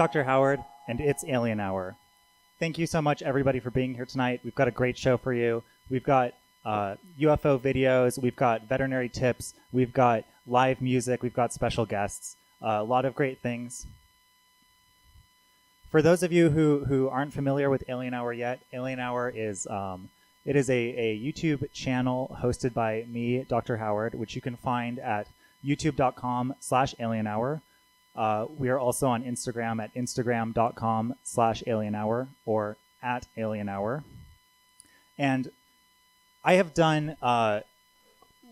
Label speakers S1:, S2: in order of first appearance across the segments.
S1: Dr. Howard, and it's Alien Hour. Thank you so much, everybody, for being here tonight. We've got a great show for you. We've got UFO videos, we've got veterinary tips, we've got live music, we've got special guests, a lot of great things. For those of you who aren't familiar with Alien Hour yet, Alien Hour is it is a YouTube channel hosted by me, Dr. Howard, which you can find at youtube.com/alienhour. We are also on Instagram at instagram.com/alienhour or at alienhour. And I have done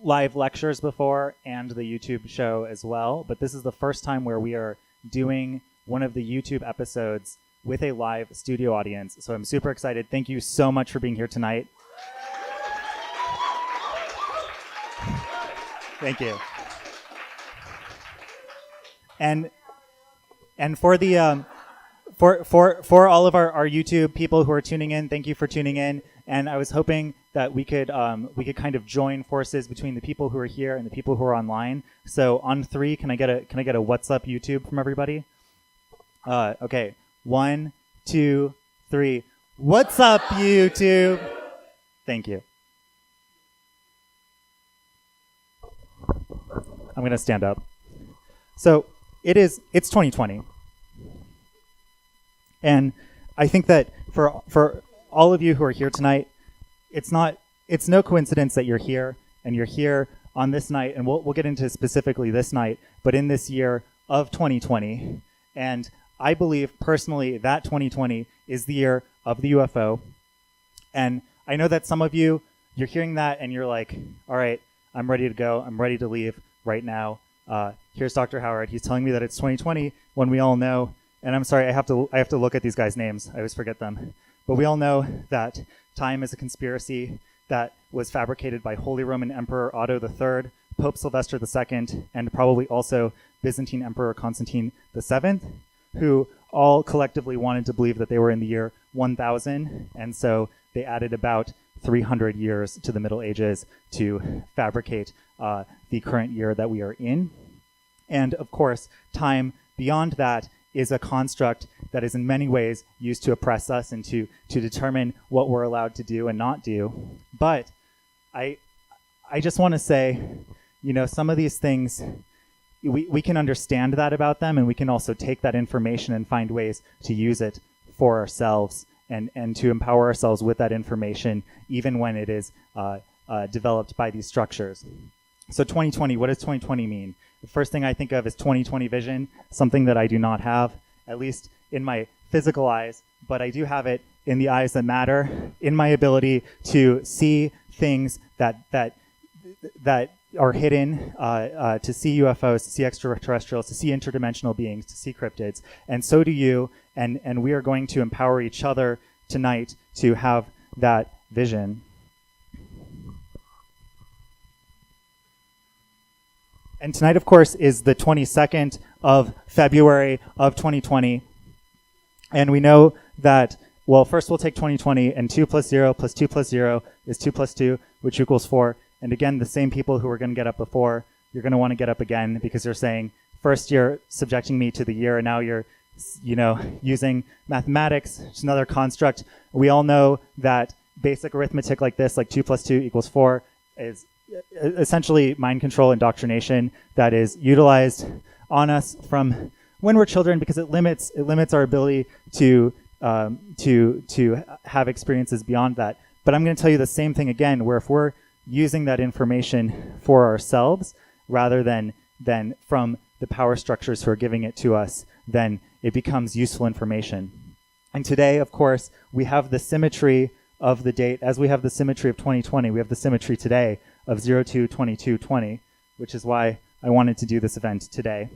S1: live lectures before and the YouTube show as well, but this is the first time where we are doing one of the YouTube episodes with a live studio audience. So I'm super excited. Thank you so much for being here tonight. Thank you. And for the for all of our YouTube people who are tuning in, thank you for tuning in. And I was hoping that we could kind of join forces between the people who are here and the people who are online. So on 3, can I get a what's up YouTube from everybody? Okay, 1, 2, 3. What's up, YouTube? Thank you. I'm gonna stand up. So it's 2020, and I think that for all of you who are here tonight, it's no coincidence that you're here, and you're here on this night, and we'll get into specifically this night, but in this year of 2020. And I believe personally that 2020 is the year of the UFO. And I know that some of you're hearing that and you're like, all right, I'm ready to go. I'm ready to leave right now. Here's Dr. Howard. He's telling me that it's 2020 when we all know, and I'm sorry, I have to look at these guys' names. I always forget them. But we all know that time is a conspiracy that was fabricated by Holy Roman Emperor Otto III, Pope Sylvester II, and probably also Byzantine Emperor Constantine VII, who all collectively wanted to believe that they were in the year 1000, and so they added about 300 years to the Middle Ages to fabricate the current year that we are in. And of course, time beyond that is a construct that is in many ways used to oppress us and to determine what we're allowed to do and not do. But I just want to say, some of these things, we can understand that about them, and we can also take that information and find ways to use it for ourselves and to empower ourselves with that information, even when it is developed by these structures. So 2020, what does 2020 mean? The first thing I think of is 20/20 vision, something that I do not have, at least in my physical eyes, but I do have it in the eyes that matter, in my ability to see things that are hidden, to see UFOs, to see extraterrestrials, to see interdimensional beings, to see cryptids, and so do you, and we are going to empower each other tonight to have that vision. And tonight, of course, is the 22nd of February of 2020. And we know that, well, first we'll take 2020, and 2 plus 0 plus 2 plus 0 is 2 plus 2, which equals 4. And again, the same people who were going to get up before, you're going to want to get up again because you're saying, first you're subjecting me to the year, and now you're, using mathematics, which is another construct. We all know that basic arithmetic like this, like 2 plus 2 equals 4, is essentially mind control indoctrination that is utilized on us from when we're children because it limits our ability to have experiences beyond that. But I'm going to tell you the same thing again, where if we're using that information for ourselves rather than from the power structures who are giving it to us, then it becomes useful information. And today, of course, we have the symmetry of the date, as we have the symmetry of 2020, we have the symmetry today of 02/22/20, which is why I wanted to do this event today.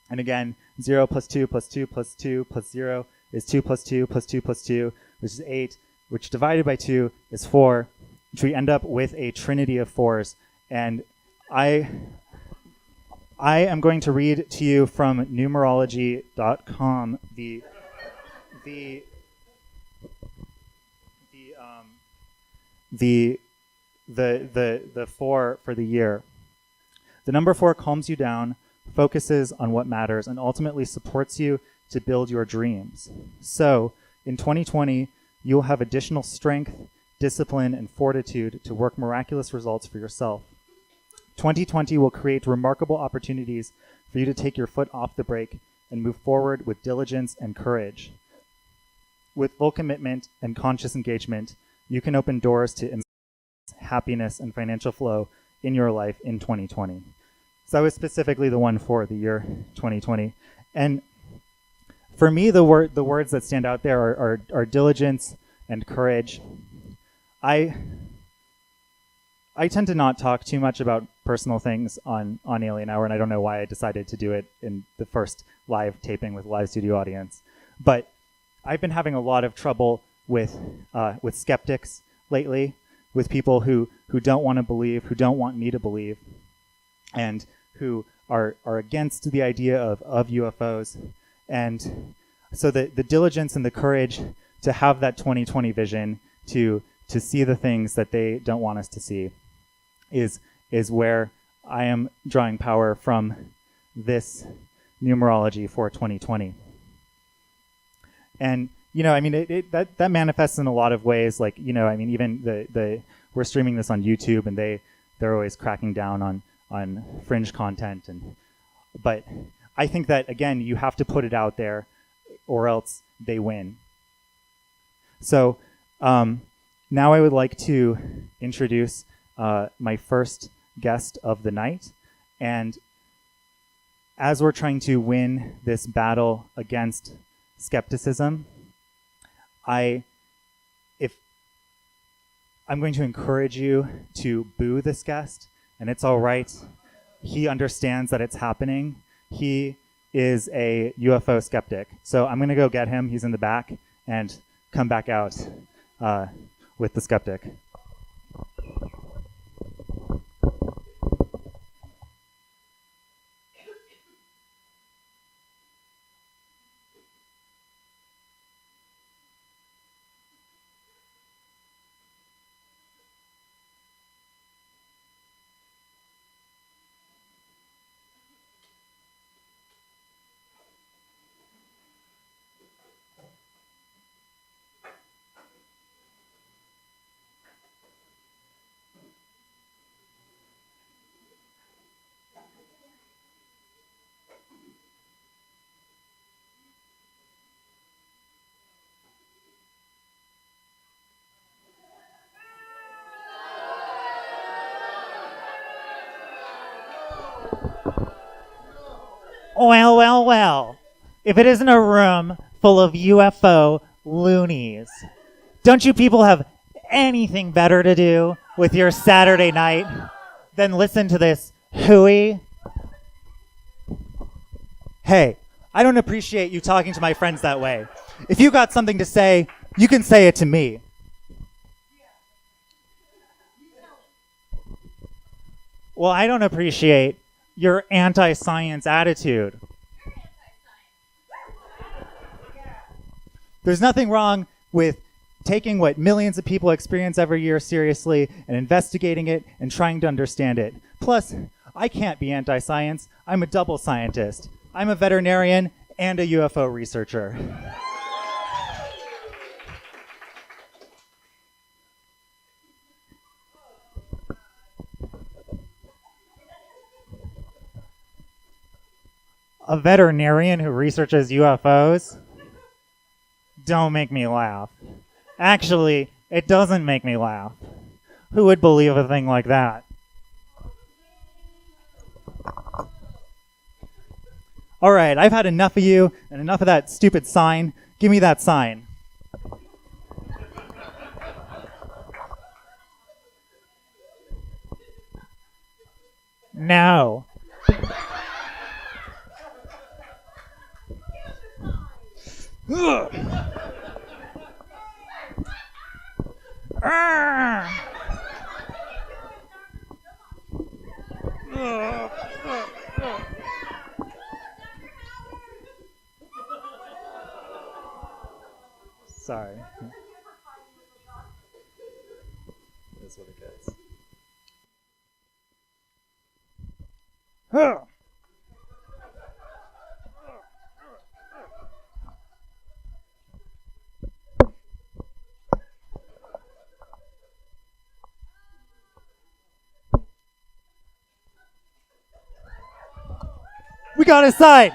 S1: And again, 0 plus 2 plus 2 plus 2 plus 0 is 2 plus 2 plus 2 plus 2, which is 8, which divided by 2 is 4, which we end up with a trinity of 4s. And I am going to read to you from numerology.com the 4 for the year. The number 4 calms you down, focuses on what matters, and ultimately supports you to build your dreams. So, in 2020, you'll have additional strength, discipline, and fortitude to work miraculous results for yourself. 2020 will create remarkable opportunities for you to take your foot off the brake and move forward with diligence and courage. With full commitment and conscious engagement, you can open doors to immense happiness and financial flow in your life in 2020. So that was specifically the one for the year 2020. And for me, the words that stand out there are diligence and courage. I tend to not talk too much about personal things on Alien Hour, and I don't know why I decided to do it in the first live taping with a live studio audience. But I've been having a lot of trouble with skeptics lately, with people who don't want to believe, who don't want me to believe, and who are against the idea of UFOs. And so the diligence and the courage to have that 2020 vision, to see the things that they don't want us to see, is where I am drawing power from this numerology for 2020. And that manifests in a lot of ways. Like, even we're streaming this on YouTube, and they're always cracking down on fringe content, but I think that, again, you have to put it out there, or else they win. So now I would like to introduce my first guest of the night. And as we're trying to win this battle against skepticism, I'm going to encourage you to boo this guest, and it's all right. He understands that it's happening. He is a UFO skeptic. So I'm going to go get him. He's in the back, and come back out with the skeptic. Well. If it isn't a room full of UFO loonies, don't you people have anything better to do with your Saturday night than listen to this hooey? Hey, I don't appreciate you talking to my friends that way. If you got something to say, you can say it to me. Well, I don't appreciate your anti-science attitude. There's nothing wrong with taking what millions of people experience every year seriously and investigating it and trying to understand it. Plus, I can't be anti-science. I'm a double scientist. I'm a veterinarian and a UFO researcher. A veterinarian who researches UFOs? Don't make me laugh. Actually, it doesn't make me laugh. Who would believe a thing like that? All right, I've had enough of you and enough of that stupid sign. Give me that sign. No. Sorry. That's what it gets. got a sign.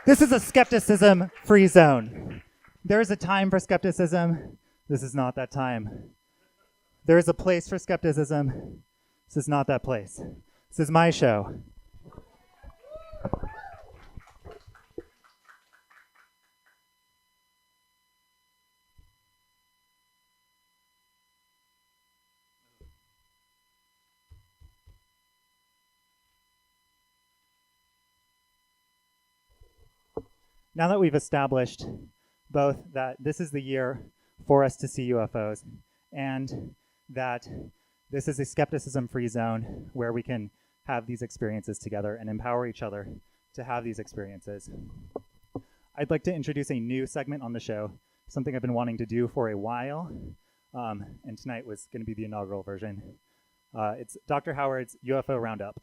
S1: This is a skepticism-free zone. There is a time for skepticism. This is not that time. There is a place for skepticism. This is not that place. This is my show. Now that we've established both that this is the year for us to see UFOs and that this is a skepticism-free zone where we can have these experiences together and empower each other to have these experiences, I'd like to introduce a new segment on the show, something I've been wanting to do for a while, and tonight was going to be the inaugural version. It's Dr. Howard's UFO Roundup.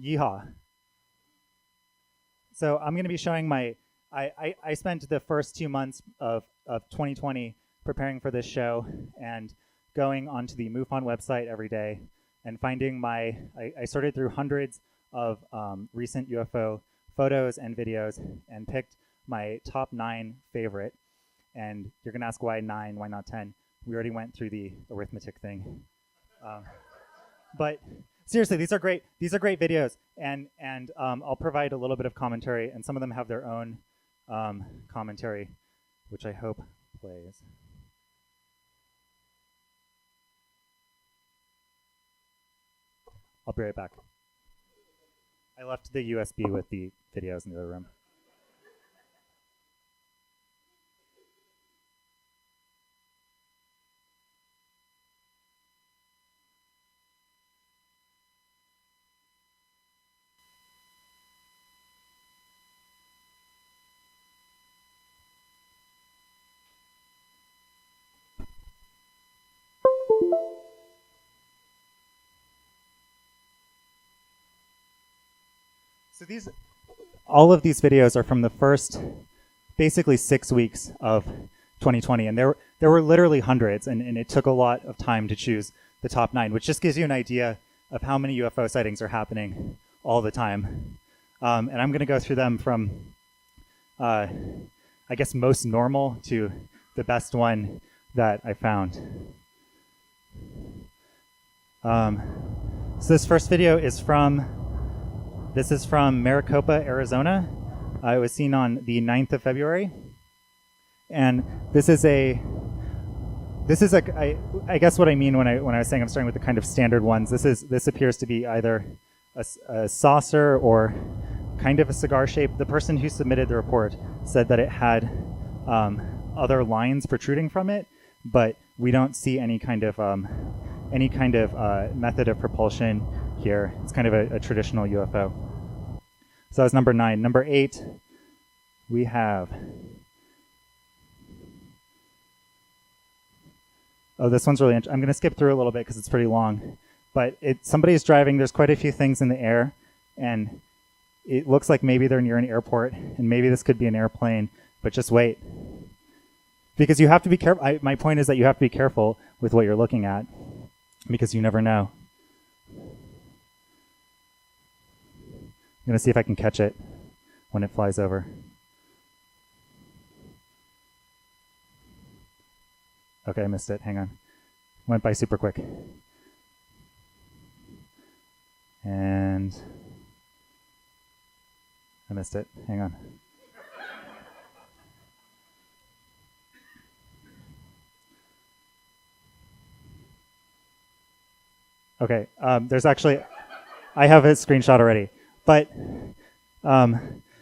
S1: Yeehaw. So I'm going to be showing I spent the first 2 months of 2020 preparing for this show and going onto the MUFON website every day and finding I sorted through hundreds of recent UFO photos and videos and picked my top 9 favorite. And you're going to ask why 9, why not 10? We already went through the arithmetic thing. But seriously, these are great videos, and I'll provide a little bit of commentary, and some of them have their own commentary, which I hope plays. I'll be right back. I left the USB with the videos in the other room. So all of these videos are from the first, basically 6 weeks of 2020, and there were literally hundreds, and it took a lot of time to choose the top 9, which just gives you an idea of how many UFO sightings are happening all the time. And I'm going to go through them from, I guess, most normal to the best one that I found. So this first video is from Maricopa, Arizona. It was seen on the 9th of February. And this is I guess what I mean when I was saying I'm starting with the kind of standard ones. This appears to be either a saucer or kind of a cigar shape. The person who submitted the report said that it had other lines protruding from it, but we don't see any kind of method of propulsion here. It's kind of a traditional UFO. So that was number 9. Number 8, we have. Oh, this one's really interesting. I'm going to skip through a little bit because it's pretty long. But somebody's driving. There's quite a few things in the air, and it looks like maybe they're near an airport, and maybe this could be an airplane. But just wait, because you have to be careful. My point is that you have to be careful with what you're looking at, because you never know. I'm going to see if I can catch it when it flies over. Okay, I missed it. Hang on. Went by super quick. And I missed it. Hang on. Okay, there's actually, I have a screenshot already. But,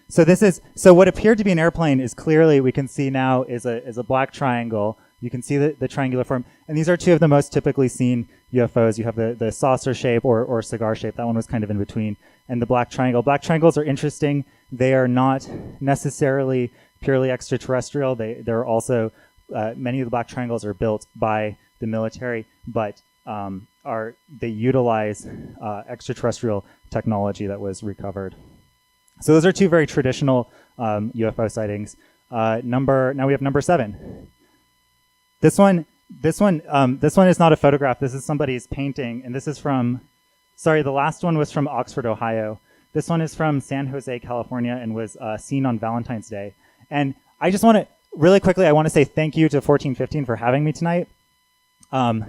S1: so what appeared to be an airplane is clearly, we can see now, is a black triangle You can see the triangular form. And these are two of the most typically seen UFOs. You have the saucer shape or cigar shape. That one was kind of in between. And the black triangle. Black triangles are interesting. They are not necessarily purely extraterrestrial. They're also, many of the black triangles are built by the military, but they utilize extraterrestrial technology that was recovered. So those are two very traditional UFO sightings. Now we have number 7. This one is not a photograph. This is somebody's painting, and this is from. Sorry, the last one was from Oxford, Ohio. This one is from San Jose, California, and was seen on Valentine's Day. And I just want to really quickly. I want to say thank you to 1415 for having me tonight. I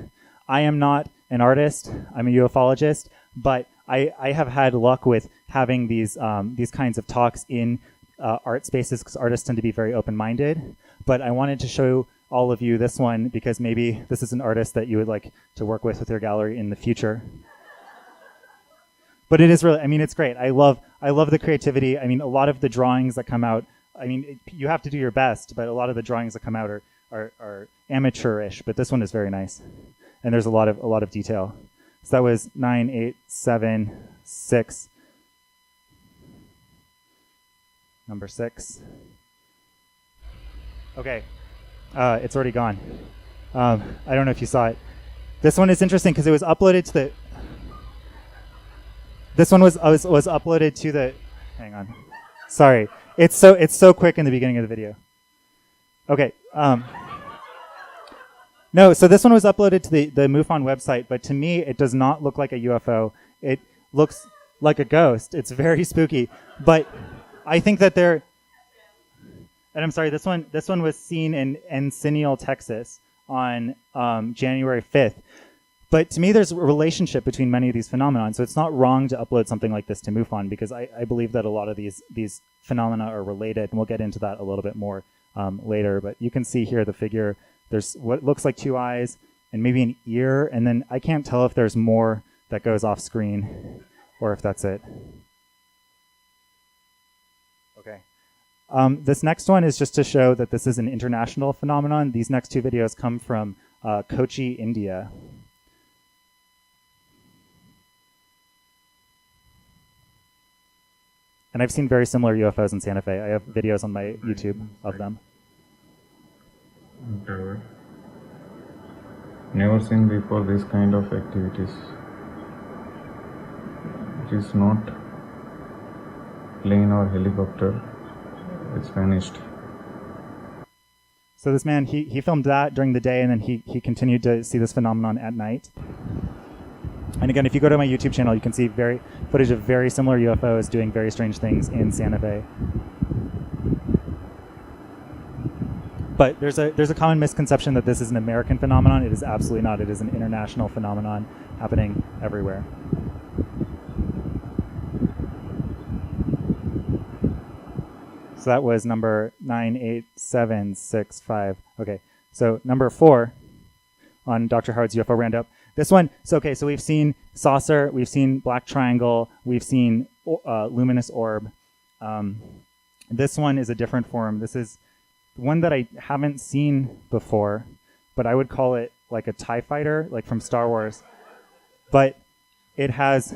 S1: am not an artist. I'm a ufologist, but I have had luck with having these kinds of talks in art spaces because artists tend to be very open-minded. But I wanted to show all of you this one because maybe this is an artist that you would like to work with your gallery in the future. But it is really, I mean, it's great. I love the creativity. I mean, a lot of the drawings that come out, I mean, you have to do your best, but a lot of the drawings that come out are amateurish, but this one is very nice. And there's a lot of detail. So that was 9876. Number 6. Okay, it's already gone. I don't know if you saw it. This one is interesting because it was uploaded to the. This one was uploaded to the. Hang on, sorry. It's so quick in the beginning of the video. Okay. No, so this one was uploaded to the MUFON website, but to me it does not look like a UFO. It looks like a ghost. It's very spooky, but I think that they're. And I'm sorry, this one was seen in Encinial, Texas on January 5th. But to me, there's a relationship between many of these phenomena. So it's not wrong to upload something like this to MUFON because I believe that a lot of these phenomena are related. And we'll get into that a little bit more later. But you can see here the figure. There's what looks like 2 eyes and maybe an ear. And then I can't tell if there's more that goes off screen or if that's it. Okay. This next one is just to show that this is an international phenomenon. These next 2 videos come from Kochi, India. And I've seen very similar UFOs in Santa Fe. I have videos on my YouTube of them.
S2: Okay. Never seen before this kind of activities. It is not plane or helicopter. It's vanished.
S1: So this man, he filmed that during the day, and then he continued to see this phenomenon at night. And again, if you go to my YouTube channel, you can see footage of very similar UFOs doing very strange things in Santa Fe. But there's a common misconception that this is an American phenomenon. It is absolutely not. It is an international phenomenon happening everywhere. So that was number 98765. Okay, so number 4 on Dr. Howard's UFO Roundup. This one, so we've seen saucer, we've seen black triangle, we've seen luminous orb. This one is a different form. This is one that I haven't seen before, but I would call it like a TIE fighter, like from Star Wars. But it has,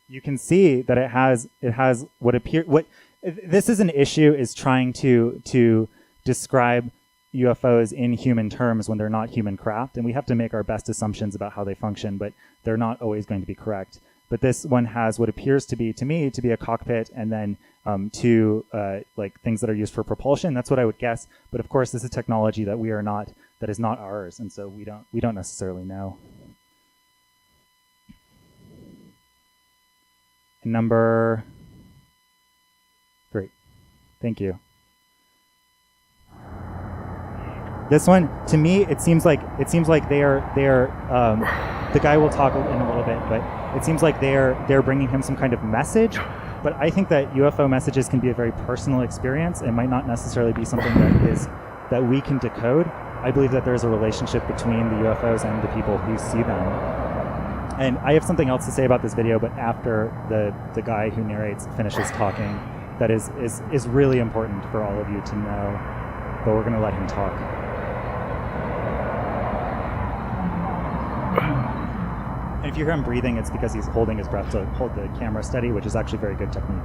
S1: you can see that it has this is an issue, is trying to describe UFOs in human terms when they're not human craft, and we have to make our best assumptions about how they function, but they're not always going to be correct. But this one has what appears to be, to me, to be a cockpit, and then 2 like things that are used for propulsion. That's what I would guess. But of course, this is technology that that is not ours, and so we don't necessarily know. And number 3. Thank you. This one, to me, it seems like they are. The guy will talk in a little bit, but it seems like they're bringing him some kind of message. But I think that UFO messages can be a very personal experience. It might not necessarily be something that we can decode. I believe that there's a relationship between the UFOs and the people who see them. And I have something else to say about this video, but after the guy who narrates finishes talking, that is really important for all of you to know. But we're going to let him talk. And if you hear him breathing, it's because he's holding his breath to hold the camera steady, which is actually very good technique.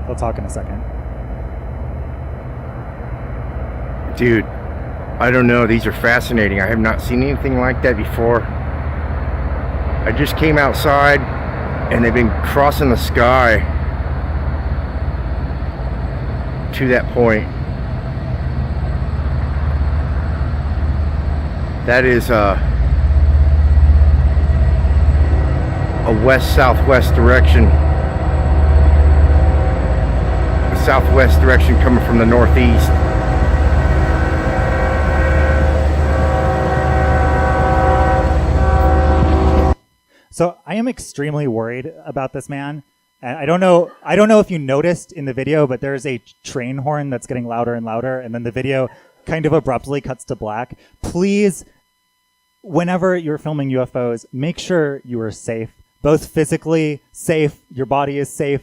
S1: He'll talk in a second.
S3: Dude, I don't know. These are fascinating. I have not seen anything like that before. I just came outside and they've been crossing the sky to that point. That is a west-southwest direction. A southwest direction coming from the northeast.
S1: So I am extremely worried about this man. And I don't know if you noticed in the video, but there's a train horn that's getting louder and louder, and then the video kind of abruptly cuts to black. Please, whenever you're filming UFOs, make sure you are safe, both physically safe, your body is safe,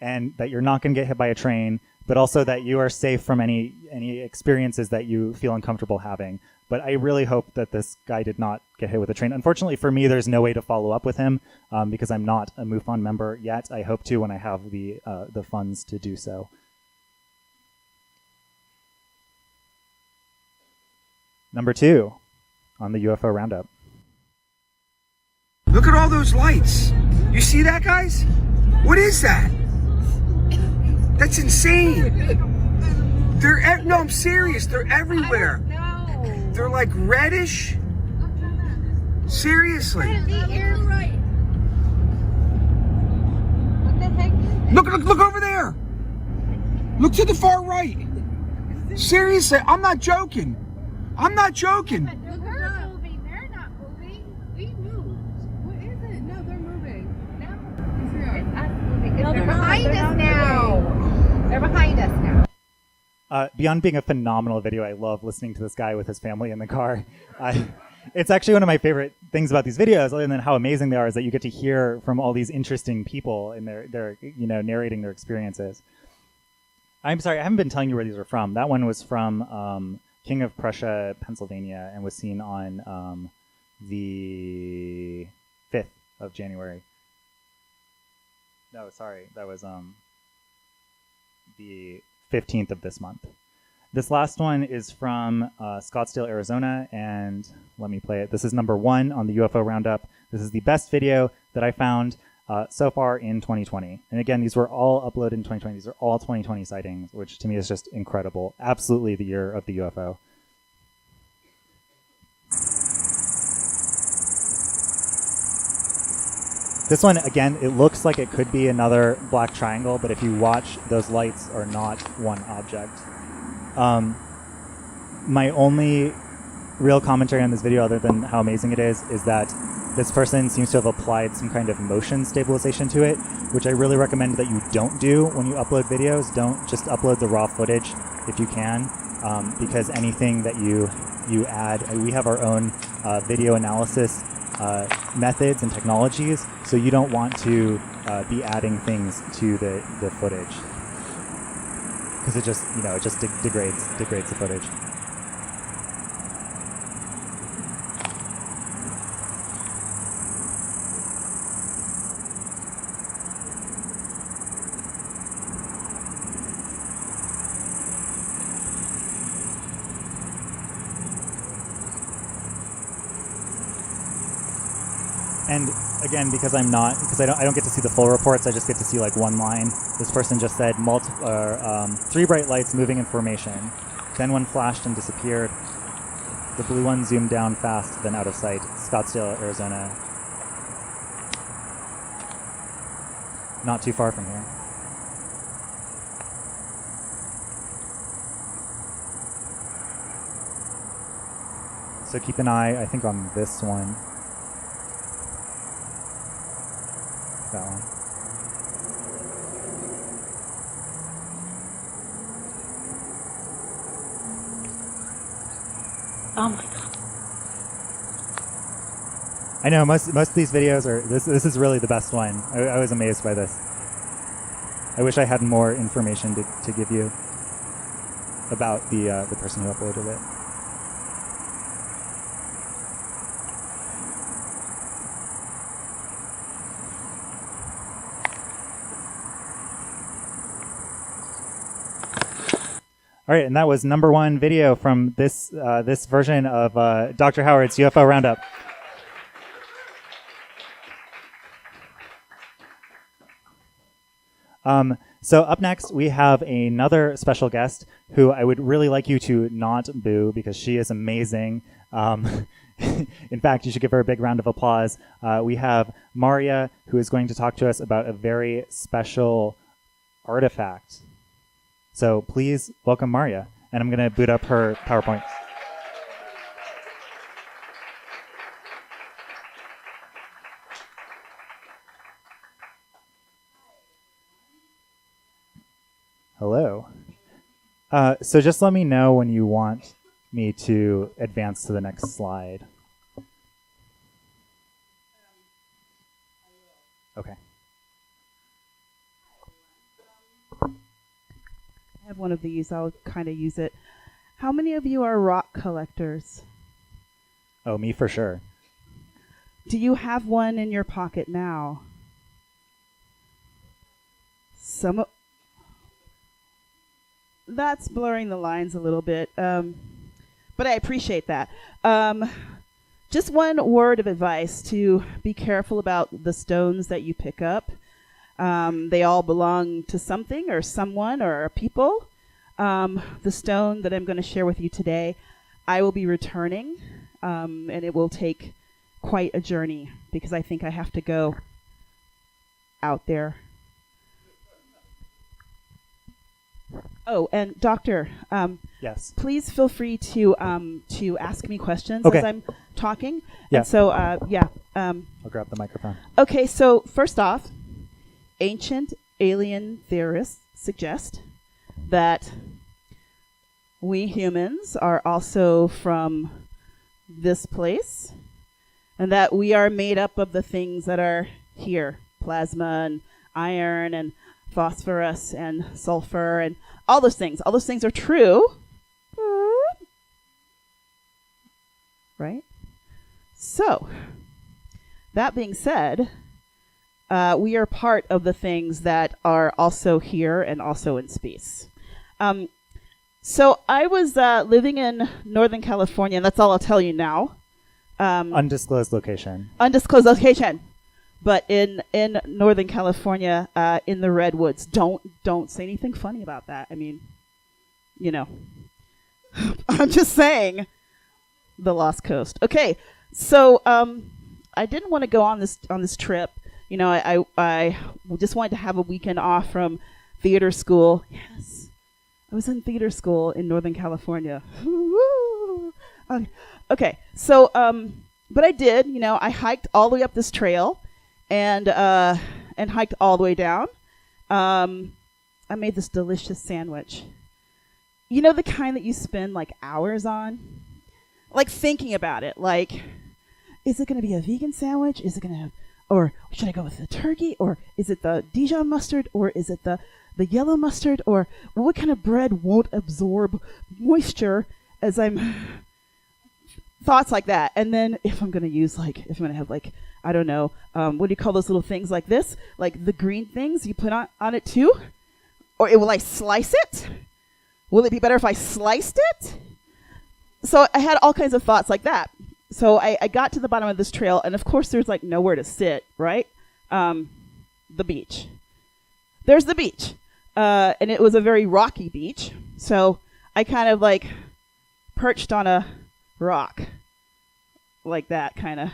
S1: and that you're not going to get hit by a train, but also that you are safe from any experiences that you feel uncomfortable having. But I really hope that this guy did not get hit with a train. Unfortunately for me, there's no way to follow up with him because I'm not a MUFON member yet. I hope to when I have the funds to do so. Number 2 on the UFO Roundup.
S4: Look at all those lights. You see that, guys? What is that? That's insane. No, I'm serious. They're everywhere. They're like reddish. Seriously.
S5: What the heck?
S4: Look over there. Look to the far right. Seriously, I'm not joking. I'm not joking.
S5: They're moving. They're not moving. We moved. What is it? No, they're moving. No. It's us moving. No, they're behind us now. They're behind us now.
S1: Beyond being a phenomenal video, I love listening to this guy with his family in the car. It's actually one of my favorite things about these videos, other than how amazing they are, is that you get to hear from all these interesting people and they're narrating their experiences. I'm sorry, I haven't been telling you where these are from. That one was from King of Prussia, Pennsylvania, and was seen on the 5th of January. No, sorry, that was the 15th of this month. This last one is from Scottsdale, Arizona, and let me play it. This is number 1 on the UFO Roundup. This is the best video that I found so far in 2020. And again, these were all uploaded in 2020. These are all 2020 sightings, which to me is just incredible. Absolutely the year of the UFO. This one, again, it looks like it could be another black triangle, but if you watch, those lights are not one object. My only real commentary on this video, other than how amazing it is that this person seems to have applied some kind of motion stabilization to it, which I really recommend that you don't do when you upload videos. Don't just upload the raw footage if you can, because anything that you add, we have our own video analysis methods and technologies, so you don't want to be adding things to the footage, because it just degrades the footage. And again, because I don't get to see the full reports, I just get to see like one line. This person just said 3 bright lights moving in formation. Then one flashed and disappeared. The blue one zoomed down fast, then out of sight. Scottsdale, Arizona. Not too far from here. So keep an eye, I think, on this one. That one. Oh my god. I know most of these videos are. This is really the best one. I was amazed by this. I wish I had more information to give you about the person who uploaded it. All right, and that was number 1 video from this this version of Dr. Howard's UFO Roundup. So up next, we have another special guest who I would really like you to not boo because she is amazing. In fact, you should give her a big round of applause. We have Marya, who is going to talk to us about a very special artifact. So please welcome Marya, and I'm going to boot up her PowerPoint. Hello. So just let me know when you want me to advance to the next slide. Okay.
S6: I have one of these. I'll kind of use it. How many of you are rock collectors?
S1: Oh, me for sure.
S6: Do you have one in your pocket now? That's blurring the lines a little bit, but I appreciate that. Just one word of advice to be careful about the stones that you pick up. They all belong to something or someone or people. The stone that I'm going to share with you today, I will be returning, and it will take quite a journey because I think I have to go out there. Oh, and Doctor,
S1: yes.
S6: Please feel free to ask me questions
S1: Okay.
S6: as I'm talking.
S1: Yeah.
S6: And so,
S1: I'll grab the microphone.
S6: Okay, so first off, ancient alien theorists suggest that we humans are also from this place, and that we are made up of the things that are here, plasma and iron and phosphorus and sulfur and all those things. All those things are true. Right? So, that being said, we are part of the things that are also here and also in space. So I was living in Northern California, and that's all I'll tell you now.
S1: Undisclosed location.
S6: Undisclosed location. But in Northern California, in the redwoods. Don't say anything funny about that. I mean, you know, I'm just saying, the Lost Coast. Okay, so I didn't want to go on this trip. You know, I just wanted to have a weekend off from theater school. Yes, I was in theater school in Northern California. Okay, so but I did. You know, I hiked all the way up this trail. And hiked all the way down. I made this delicious sandwich. You know, the kind that you spend like hours on? Like thinking about it. Like, is it going to be a vegan sandwich? Is it going to have, or should I go with the turkey? Or is it the Dijon mustard? Or is it the yellow mustard? Or what kind of bread won't absorb moisture as I'm... Thoughts like that. And then if I'm going to have like, I don't know, what do you call those little things like this? Like the green things you put on it too? Or will I slice it? Will it be better if I sliced it? So I had all kinds of thoughts like that. So I got to the bottom of this trail, and of course there's like nowhere to sit, right? The beach. There's the beach. And it was a very rocky beach. So I kind of like perched on a rock. Like that, kind of.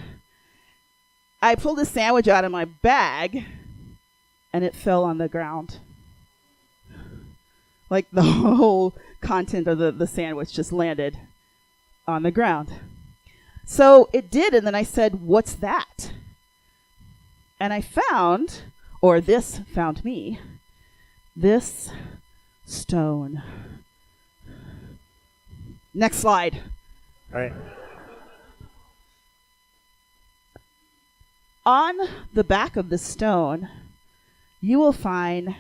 S6: I pulled a sandwich out of my bag, and it fell on the ground. Like the whole content of the sandwich just landed on the ground. So it did, and then I said, "What's that?" And I found, or this found me, this stone. Next slide.
S1: All right.
S6: On the back of the stone, you will find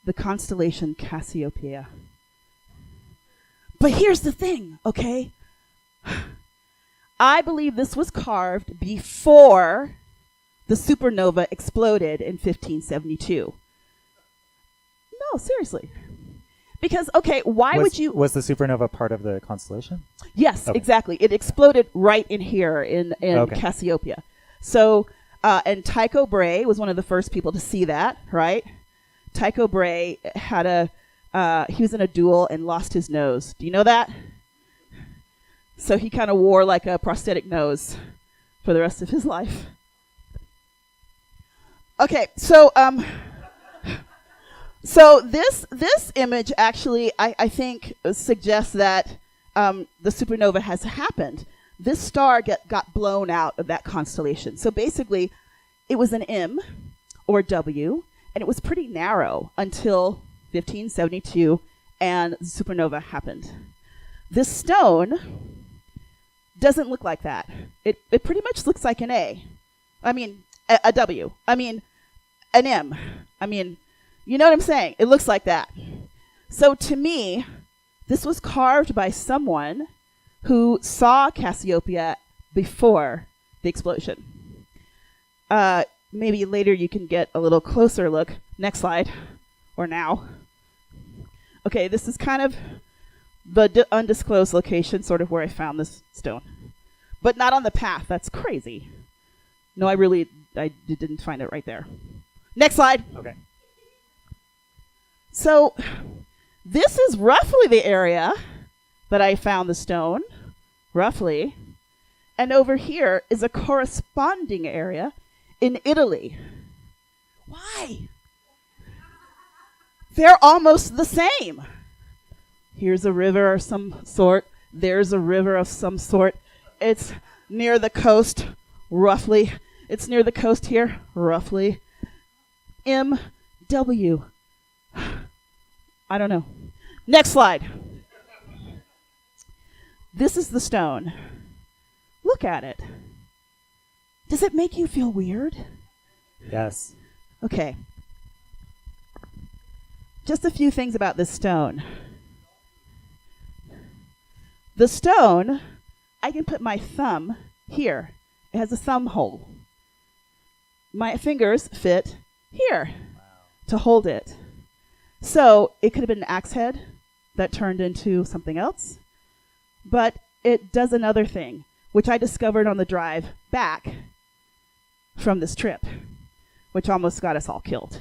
S6: the constellation Cassiopeia. But here's the thing, okay? I believe this was carved before the supernova exploded in 1572. No, seriously. Because, okay, why would you...
S1: Was the supernova part of the constellation?
S6: Yes,
S1: Okay.
S6: exactly. It exploded right in here in
S1: Okay.
S6: Cassiopeia. So, and Tycho Brahe was one of the first people to see that, right? Tycho Brahe had he was in a duel and lost his nose. Do you know that? So he kind of wore like a prosthetic nose for the rest of his life. Okay, so so this image actually I think suggests that the supernova has happened. This star got blown out of that constellation. So basically, it was an M or W, and it was pretty narrow until 1572, and the supernova happened. This stone doesn't look like that. It pretty much looks like an A. I mean, a W. I mean, an M. I mean, you know what I'm saying? It looks like that. So to me, this was carved by someone who saw Cassiopeia before the explosion. Maybe later you can get a little closer look. Next slide. Or now. Okay, this is kind of the undisclosed location, sort of where I found this stone. But not on the path. That's crazy. No, I didn't find it right there. Next slide.
S1: Okay.
S6: So this is roughly the area that I found the stone, roughly. And over here is a corresponding area in Italy. Why? They're almost the same. Here's a river of some sort. There's a river of some sort. It's near the coast, roughly. It's near the coast here, roughly. M.W. I don't know. Next slide. This is the stone. Look at it. Does it make you feel weird?
S1: Yes.
S6: Okay. Just a few things about this stone. The stone, I can put my thumb here. It has a thumb hole. My fingers fit here to hold it. So it could have been an axe head that turned into something else. But it does another thing, which I discovered on the drive back from this trip, which almost got us all killed.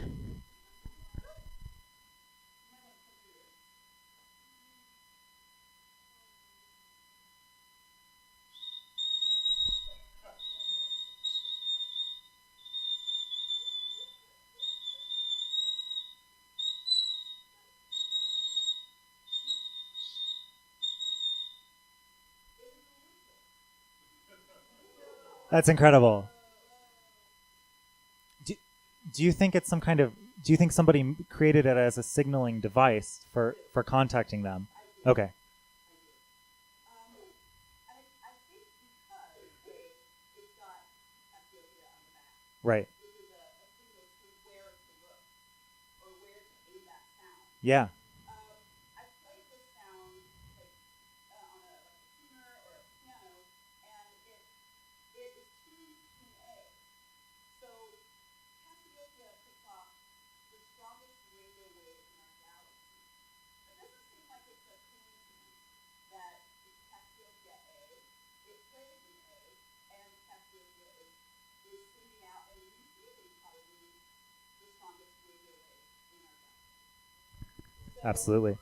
S1: That's incredible. Do you think it's some kind of... Do you think somebody created it as a signaling device for contacting them? Okay. Right. Yeah. Absolutely.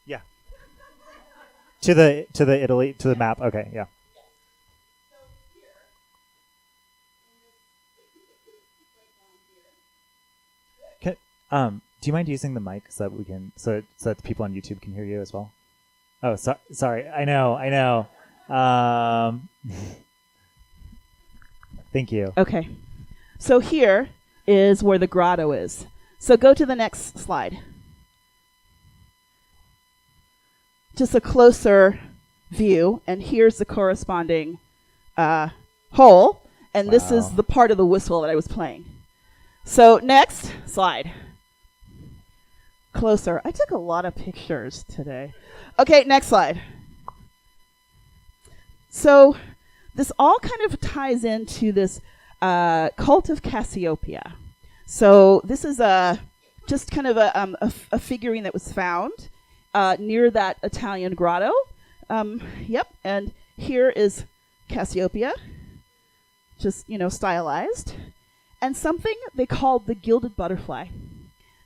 S1: Yeah. To the Italy, to the map. Okay, yeah. Do you mind using the mic so that we can so that the people on YouTube can hear you as well? Oh, sorry. I know. Thank you.
S6: Okay. So here is where the grotto is. So go to the next slide. Just a closer view, and here's the corresponding hole, and this is the part of the whistle that I was playing. So next slide. Closer. I took a lot of pictures today. Okay, next slide. So this all kind of ties into this cult of Cassiopeia. So this is just kind of a figurine that was found near that Italian grotto. Yep, and here is Cassiopeia, just, stylized, and something they called the gilded butterfly.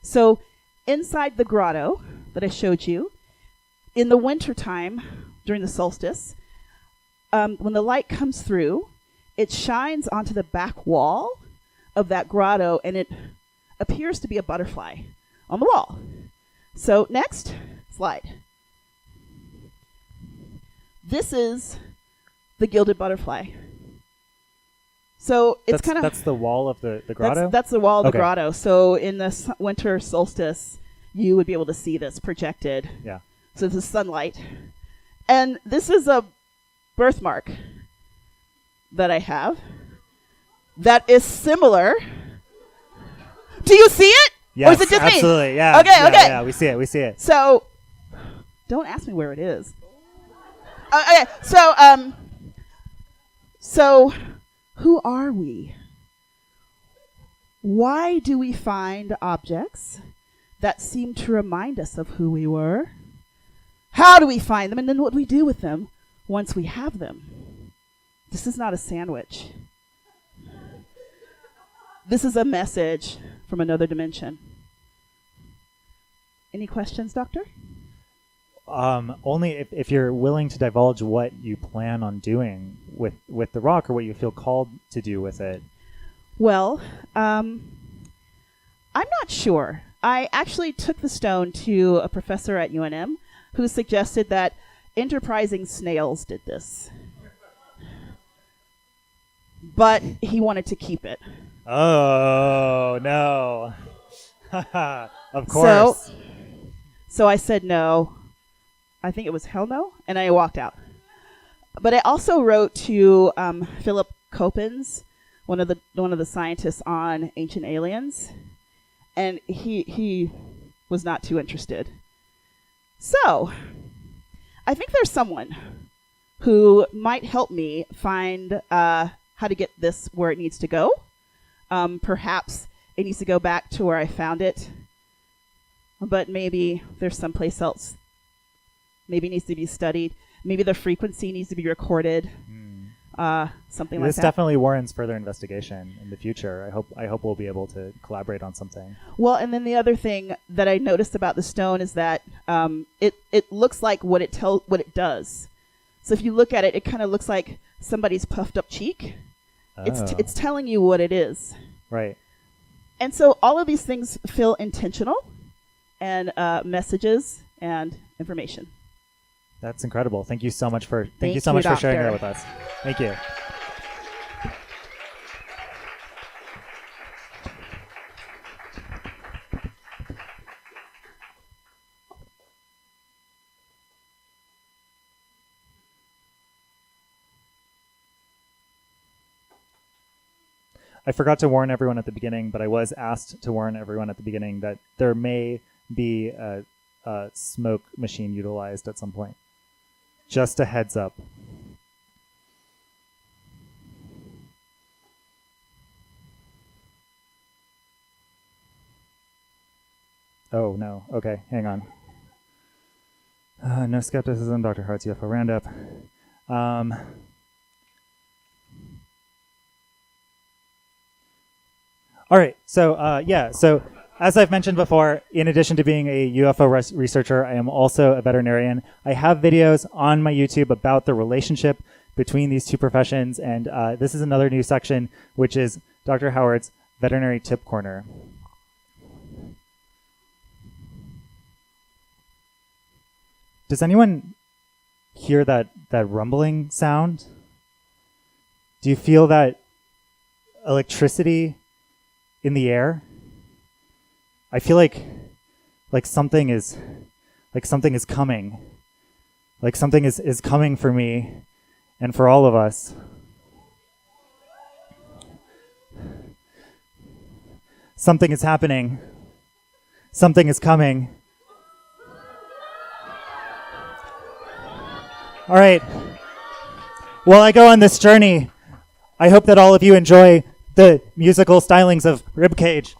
S6: So inside the grotto that I showed you, in the wintertime, during the solstice, when the light comes through, it shines onto the back wall of that grotto, and it appears to be a butterfly on the wall. So next slide. This is the gilded butterfly. So it's kind of...
S1: That's the wall of the grotto?
S6: That's the wall of
S1: Okay.
S6: the grotto. So in the winter solstice, you would be able to see this projected.
S1: Yeah.
S6: So this is sunlight. And this is a birthmark that I have that is similar. Do you see it?
S1: Yes,
S6: or is it just
S1: absolutely.
S6: me?
S1: Yeah.
S6: Okay,
S1: yeah,
S6: okay.
S1: Yeah, we see it.
S6: So don't ask me where it is. Okay, so who are we? Why do we find objects that seem to remind us of who we were? How do we find them? And then what do we do with them once we have them? This is not a sandwich. This is a message from another dimension. Any questions, Doctor?
S1: Only if you're willing to divulge what you plan on doing with the rock, or what you feel called to do with it.
S6: Well, I'm not sure. I actually took the stone to a professor at UNM who suggested that enterprising snails did this. But he wanted to keep it.
S1: Oh, no. Of course.
S6: So I said no. I think it was hell no, and I walked out. But I also wrote to Philip Coppens, one of the scientists on ancient aliens, and he was not too interested. So I think there's someone who might help me find how to get this where it needs to go. Perhaps it needs to go back to where I found it, but maybe there's someplace else. Maybe it needs to be studied. Maybe the frequency needs to be recorded. Something like that.
S1: This definitely warrants further investigation in the future. I hope we'll be able to collaborate on something.
S6: Well, and then the other thing that I noticed about the stone is that it looks like what it does. So if you look at it, it kind of looks like somebody's puffed up cheek.
S1: Oh.
S6: It's telling you what it is.
S1: Right.
S6: And so all of these things feel intentional, and messages and information.
S1: That's incredible. Thank you so much for
S6: Thank
S1: for
S6: you,
S1: sharing
S6: Doctor.
S1: that with us. Thank you. I forgot to warn everyone at the beginning, but I was asked to warn everyone at the beginning that there may be a smoke machine utilized at some point. Just a heads up. Oh, no. Okay, hang on. No skepticism, Dr. Hart's UFO Roundup. All right, so as I've mentioned before, in addition to being a UFO researcher, I am also a veterinarian. I have videos on my YouTube about the relationship between these two professions, and this is another new section, which is Dr. Howard's Veterinary Tip Corner. Does anyone hear that rumbling sound? Do you feel that electricity in the air? I feel like something is coming. Like something is coming for me and for all of us. Something is happening. Something is coming. All right. While I go on this journey, I hope that all of you enjoy the musical stylings of RIBCAGE.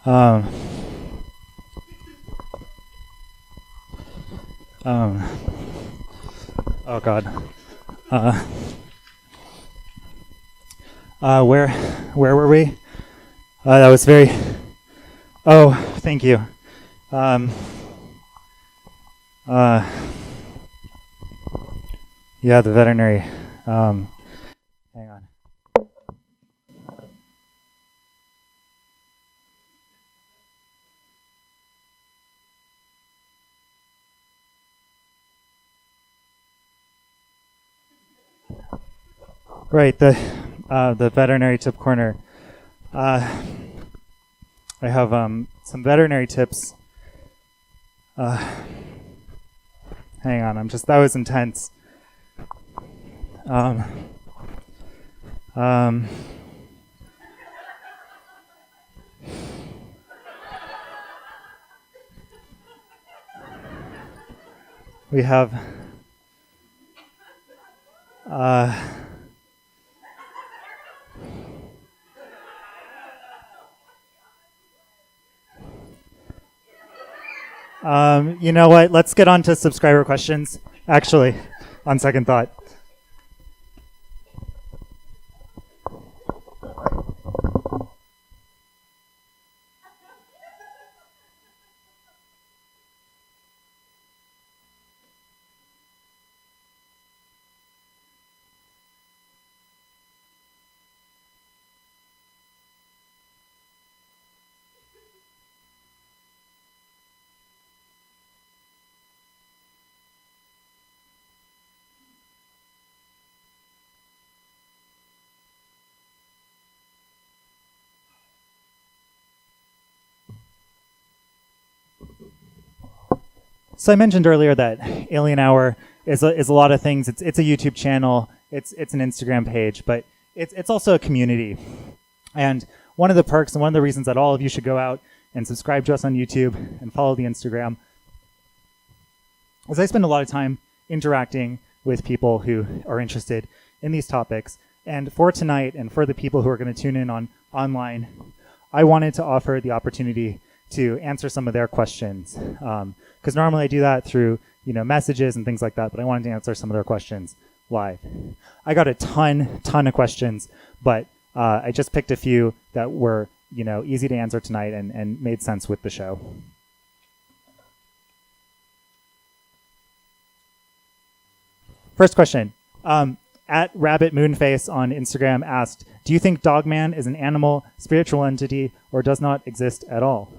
S1: Um, um, oh God. Where were we? That was very. Oh, thank you. Yeah, the veterinary. Hang on. Right, the veterinary tip corner. I have some veterinary tips. Hang on, that was intense. We have you know what? Let's get on to subscriber questions. Actually, on second thought. So I mentioned earlier that Alien Hour is a lot of things. It's a YouTube channel. It's an Instagram page, but it's also a community. And one of the perks and one of the reasons that all of you should go out and subscribe to us on YouTube and follow the Instagram is I spend a lot of time interacting with people who are interested in these topics. And for tonight and for the people who are going to tune in online, I wanted to offer the opportunity to answer some of their questions. Because normally I do that through messages and things like that, but I wanted to answer some of their questions live. I got a ton of questions, but I just picked a few that were easy to answer tonight and made sense with the show. First question. At Rabbit Moonface on Instagram asked, do you think Dogman is an animal, spiritual entity, or does not exist at all?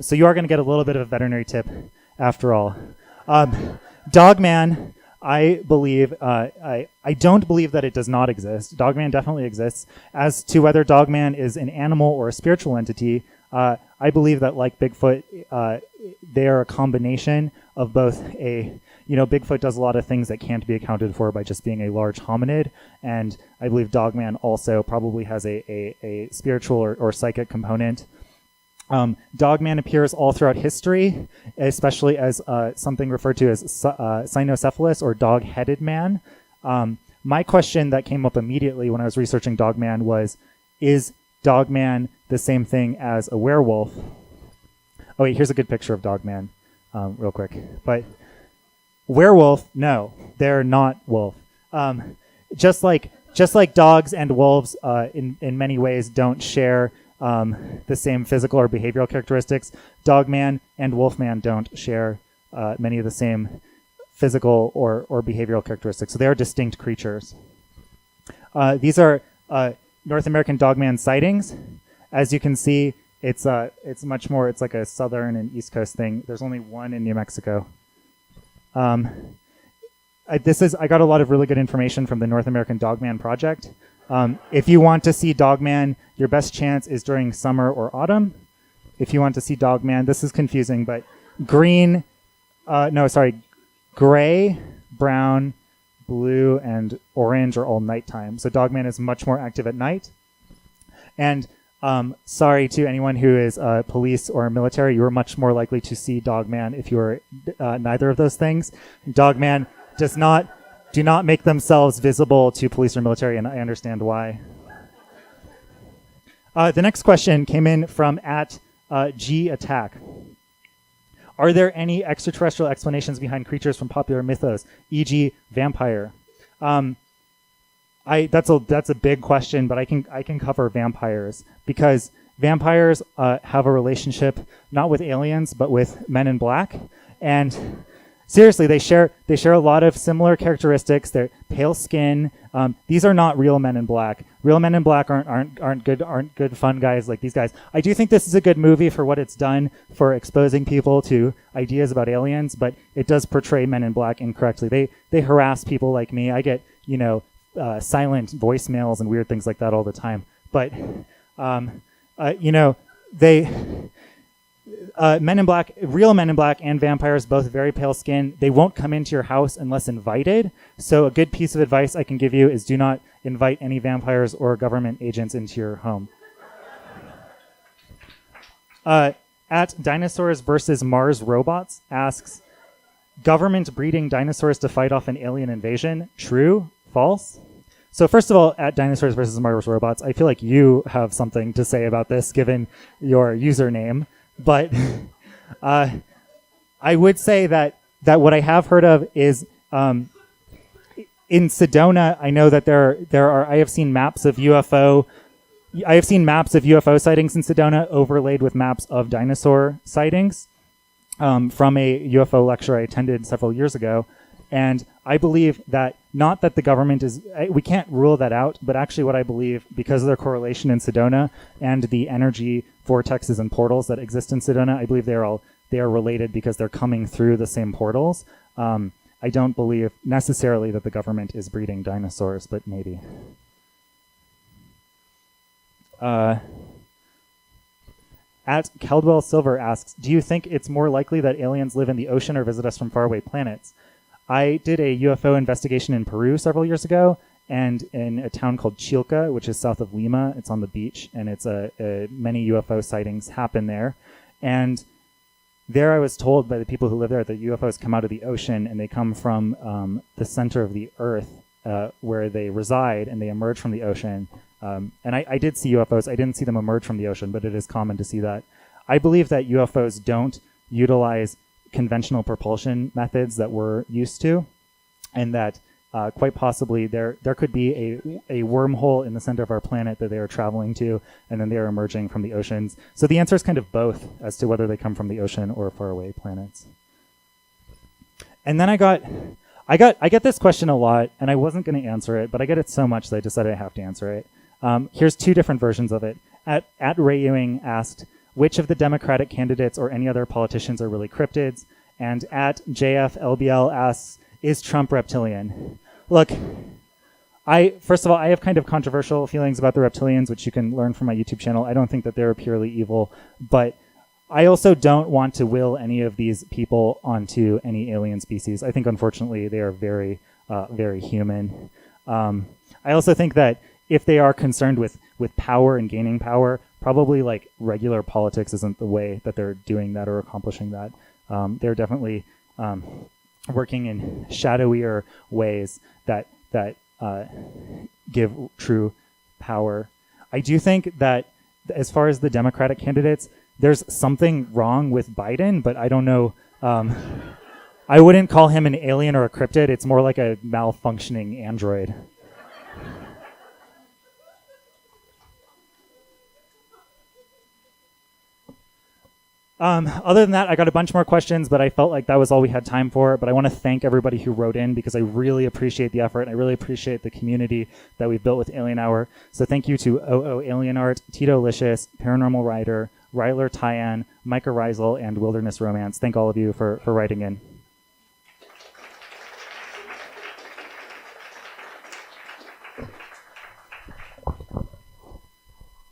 S1: So you are going to get a little bit of a veterinary tip after all. Dogman, I believe, I don't believe that it does not exist. Dogman definitely exists. As to whether Dogman is an animal or a spiritual entity, I believe that like Bigfoot, they are a combination of both Bigfoot does a lot of things that can't be accounted for by just being a large hominid, and I believe Dogman also probably has a spiritual or psychic component. Dogman appears all throughout history, especially as something referred to as cynocephalus or dog-headed man. My question that came up immediately when I was researching Dogman was, is Dogman the same thing as a werewolf? Oh wait, here's a good picture of Dogman, real quick. But werewolf, no, they're not wolf. Just like dogs and wolves, in many ways don't share the same physical or behavioral characteristics, Dogman and Wolfman don't share many of the same physical or behavioral characteristics. So they are distinct creatures. These are North American Dogman sightings. As you can see, it's much more. It's like a southern and east coast thing. There's only one in New Mexico. I got a lot of really good information from the North American Dogman Project. If you want to see Dogman, your best chance is during summer or autumn. If you want to see Dogman, this is confusing, but gray, brown, blue, and orange are all nighttime. So Dogman is much more active at night. And sorry to anyone who is police or military, you are much more likely to see Dogman if you are neither of those things. Dogman do not make themselves visible to police or military, and I understand why. The next question came in from at G attack. Are there any extraterrestrial explanations behind creatures from popular mythos, e.g., vampire? That's a big question, but I can cover vampires because vampires have a relationship not with aliens but with Men in Black, and seriously, they share a lot of similar characteristics. They're pale skin. These are not real Men in Black. Real Men in Black aren't good fun guys like these guys. I do think this is a good movie for what it's done for exposing people to ideas about aliens, but it does portray Men in Black incorrectly. They harass people like me. I get silent voicemails and weird things like that all the time. But Men in Black, real Men in Black and vampires, both very pale skin. They won't come into your house unless invited. So a good piece of advice I can give you is do not invite any vampires or government agents into your home. At Dinosaurs versus Mars Robots asks, government breeding dinosaurs to fight off an alien invasion. True? False? So first of all, at Dinosaurs versus Mars Robots, I feel like you have something to say about this given your username. But I would say that what I have heard of is in Sedona. I know that there are. I have seen maps of UFO sightings in Sedona overlaid with maps of dinosaur sightings from a UFO lecture I attended several years ago. And I believe that not that the government is, we can't rule that out, but actually what I believe, because of their correlation in Sedona and the energy vortexes and portals that exist in Sedona, I believe they are related because they're coming through the same portals. I don't believe necessarily that the government is breeding dinosaurs, but maybe. At Caldwell Silver asks, do you think it's more likely that aliens live in the ocean or visit us from faraway planets? I did a UFO investigation in Peru several years ago, and in a town called Chilca, which is south of Lima. It's on the beach, and it's many UFO sightings happen there. And there I was told by the people who live there that UFOs come out of the ocean, and they come from the center of the Earth where they reside, and they emerge from the ocean. And I did see UFOs. I didn't see them emerge from the ocean, but it is common to see that. I believe that UFOs don't utilize conventional propulsion methods that we're used to, and that quite possibly there could be a wormhole in the center of our planet that they are traveling to, and then they are emerging from the oceans. So the answer is kind of both as to whether they come from the ocean or faraway planets. And then I get this question a lot, and I wasn't going to answer it, but I get it so much that I decided I have to answer it. Here's two different versions of it. At Ray Ewing asked, which of the Democratic candidates or any other politicians are really cryptids? And at JFLBL asks, is Trump reptilian? Look, first of all, I have kind of controversial feelings about the reptilians, which you can learn from my YouTube channel. I don't think that they're purely evil, but I also don't want to will any of these people onto any alien species. I think, unfortunately, they are very, very human. I also think that if they are concerned with power and gaining power, probably like regular politics isn't the way that they're doing that or accomplishing that. They're definitely working in shadowier ways that give true power. I do think that as far as the Democratic candidates, there's something wrong with Biden, but I don't know. I wouldn't call him an alien or a cryptid. It's more like a malfunctioning android. Other than that, I got a bunch more questions, but I felt like that was all we had time for. But I want to thank everybody who wrote in because I really appreciate the effort. And I really appreciate the community that we've built with Alien Hour. So thank you to OO Alien Art, Tito Licious, Paranormal Writer, Ryler Tyan, Micah Reisel, and Wilderness Romance. Thank all of you for writing in.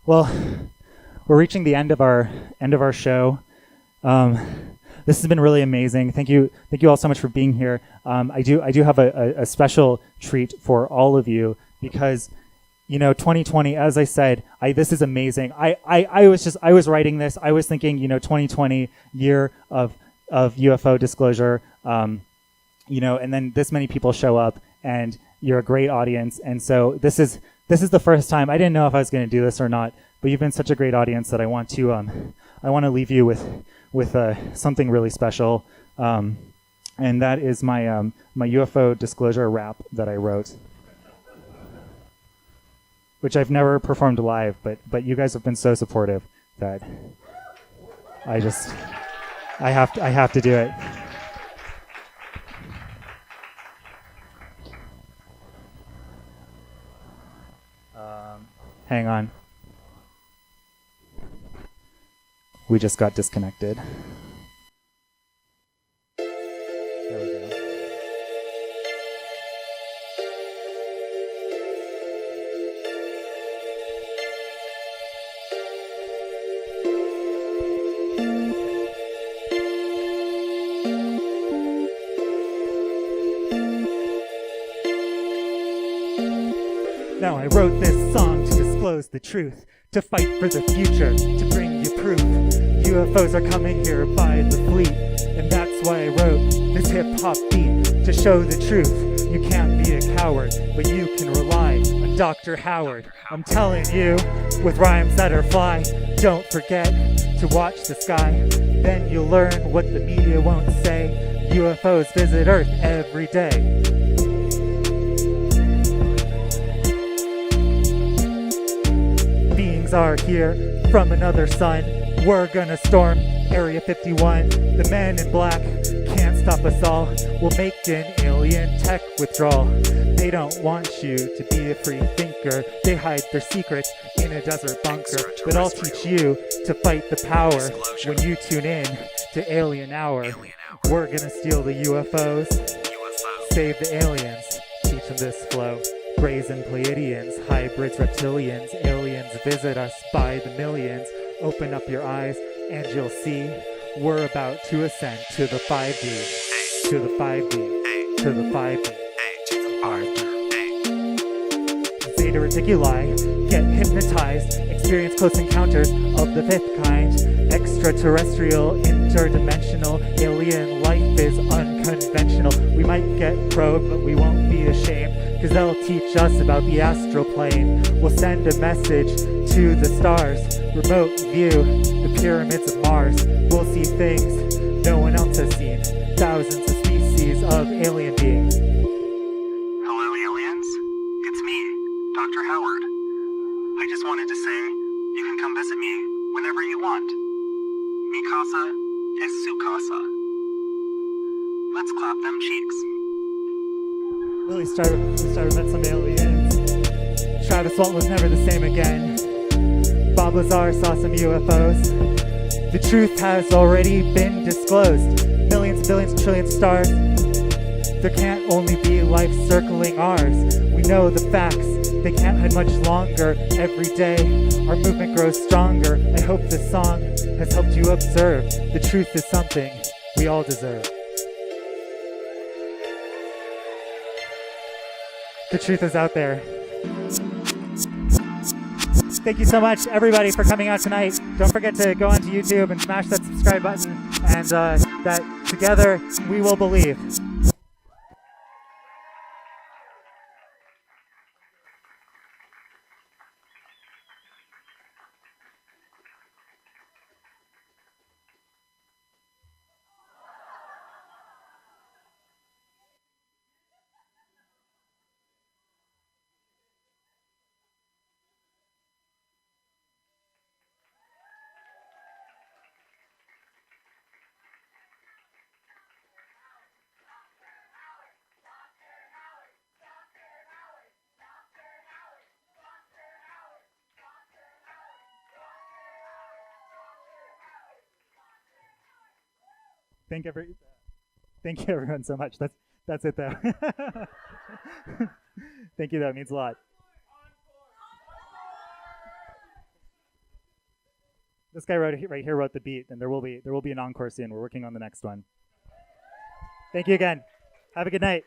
S1: Well, we're reaching the end of our show. This has been really amazing. Thank you all so much for being here. I do have a special treat for all of you because 2020, as I said, this is amazing. I was writing this. I was thinking 2020 year of UFO disclosure. And then this many people show up, and you're a great audience. And so this is the first time. I didn't know if I was going to do this or not, but you've been such a great audience that I want to I want to leave you with something really special, and that is my my UFO disclosure rap that I wrote, which I've never performed live, but you guys have been so supportive that I have to do it. Hang on. We just got disconnected. There we go. Now I wrote this song to disclose the truth, to fight for the future, to bring you proof. UFOs are coming here by the fleet, and that's why I wrote this hip-hop beat, to show the truth. You can't be a coward, but you can rely on Dr. Howard. I'm telling you, with rhymes that are fly, don't forget to watch the sky. Then you'll learn what the media won't say. UFOs visit Earth every day. Beings are here from another sun. We're gonna storm Area 51. The men in black can't stop us all. We'll make an alien tech withdrawal. They don't want you to be a free thinker. They hide their secrets in a desert bunker. But I'll teach you to fight the power when you tune in to Alien Hour. We're gonna steal the UFOs, save the aliens, teach them this flow. Brazen Pleiadians, hybrids, reptilians, aliens visit us by the millions. Open up your eyes and you'll see we're about to ascend to the 5D, to the 5D, to the 5D, to the 5D. Zeta Reticuli, get hypnotized, experience close encounters of the fifth kind. Extraterrestrial, interdimensional, alien life is unconventional. We might get probed, but we won't be ashamed, cause they'll teach us about the astral plane. We'll send a message to the stars, remote view the pyramids of Mars. We'll see things no one else has seen, thousands of species of alien beings.
S7: Hello, aliens? It's me, Dr. Howard. I just wanted to say you can come visit me whenever you want. Mi casa es su casa. Let's clap them cheeks.
S1: Willie started met some aliens. Travis Walton was never the same again. Bob Lazar saw some UFOs. The truth has already been disclosed. Millions, billions, trillions stars. There can't only be life circling ours. We know the facts, they can't hide much longer. Every day, our movement grows stronger. I hope this song has helped you observe. The truth is something we all deserve. The truth is out there. Thank you so much, everybody, for coming out tonight. Don't forget to go onto YouTube and smash that subscribe button, and that together we will believe. Thank you everyone so much. That's it though. Thank you, that means a lot. This guy right here wrote the beat, and there will be an encore soon. We're working on the next one. Thank you again. Have a good night.